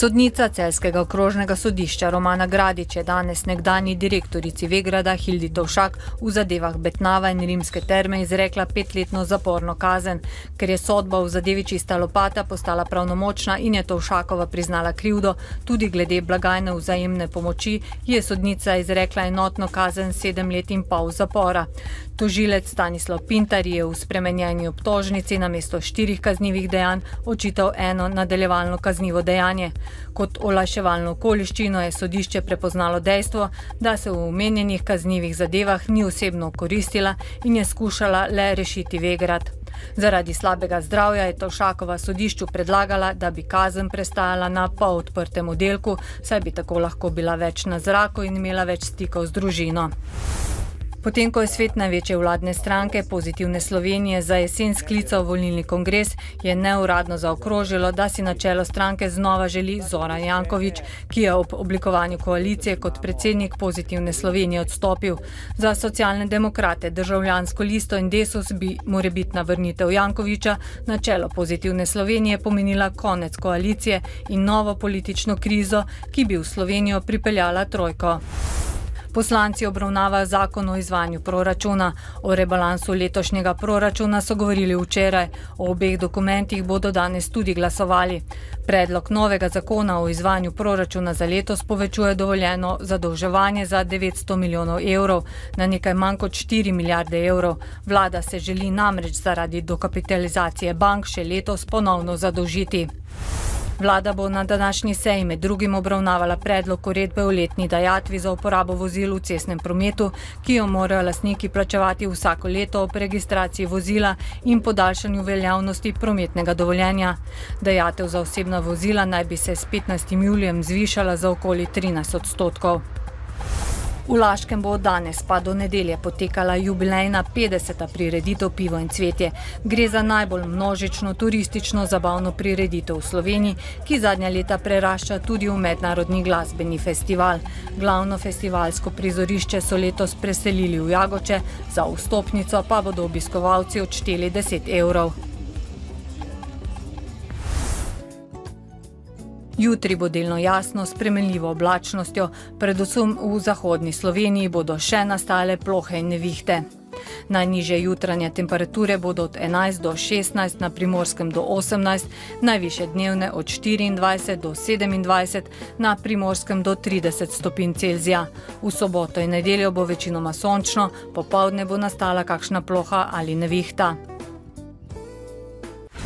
Sodnica celjskega okrožnega sodišča Romana Gradič je danes nekdanji direktorici Vegrada Hildi Tovšak v zadevah Betnava in Rimske terme izrekla 5-letno zaporno kazen. Ker je sodba v zadevi Čista lopata postala pravnomočna in je Tovšakova priznala krivdo tudi glede blagajne vzajemne pomoči, je sodnica izrekla enotno kazen 7 let in pol zapora. Tožilec Stanislav Pintar je v spremenjeni obtožnici namesto 4 kaznivih dejanj očital eno nadaljevalno kaznivo dejanje. Kot olajševalno okoliščino je sodišče prepoznalo dejstvo, da se v omenjenih kaznivih zadevah ni osebno koristila in je skušala le rešiti Vegrad. Zaradi slabega zdravja je Tovšakova sodišču predlagala, da bi kazen prestajala na polodprtem oddelku, saj bi tako lahko bila več na zraku in imela več stikov z družino. Potem, ko je svet največje vladne stranke Pozitivne Slovenije za jesen sklical volilni kongres, je neuradno zaokrožilo, da si na čelo stranke znova želi Zoran Janković, ki je ob oblikovanju koalicije kot predsednik Pozitivne Slovenije odstopil. Za socialne demokrate, Državljansko listo in Desus bi morebitna vrnitev Jankovića na čelo Pozitivne Slovenije pomenila konec koalicije in novo politično krizo, ki bi v Slovenijo pripeljala trojko. Poslanci obravnavajo zakon o izvajanju proračuna. O rebalansu letošnjega proračuna so govorili včeraj. O obeh dokumentih bodo danes tudi glasovali. Predlog novega zakona o izvajanju proračuna za letos povečuje dovoljeno zadolževanje za 900 milijonov evrov na nekaj manj kot 4 milijarde evrov. Vlada se želi namreč zaradi dokapitalizacije bank še letos ponovno zadolžiti. Vlada bo na današnji seji med drugim obravnavala predlog uredbe o letni dajatvi za uporabo vozil v cestnem prometu, ki jo morajo lastniki plačevati vsako leto ob registraciji vozila in podaljšanju veljavnosti prometnega dovoljenja. Dajatev za osebna vozila naj bi se s 15. julijem zvišala za okoli 13%. V Laškem bo od danes pa do nedelje potekala jubilejna 50. prireditev Pivo in cvetje. Gre za najbolj množično turistično zabavno prireditev v Sloveniji, ki zadnja leta prerašča tudi v mednarodni glasbeni festival. Glavno festivalsko prizorišče so letos preselili v Jagoče, za vstopnico pa bodo obiskovalci odšteli 10 evrov. Jutri bo delno jasno s spremenljivo oblačnostjo, predvsem v zahodni Sloveniji bodo še nastale plohe in nevihte. Najnižje jutranje temperature bodo od 11 do 16, na Primorskem do 18, najvišje dnevne od 24 do 27, na Primorskem do 30 stopinj Celzija. V soboto in nedeljo bo večinoma sončno, popoldne bo nastala kakšna ploha ali nevihta.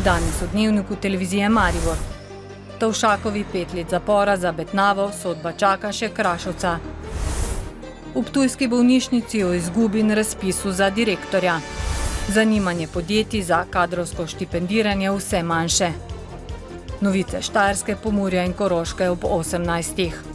Danes v Dnevniku televizije Maribor. Tovšakovi 5 let zapora za Betnavo, sodba čaka še Krašovca. V ptujski bolnišnici o izgubi in razpisu za direktorja. Zanimanje podjetij za kadrovsko štipendiranje vse manjše. Novice Štajerske, Pomurja in Koroške ob 18.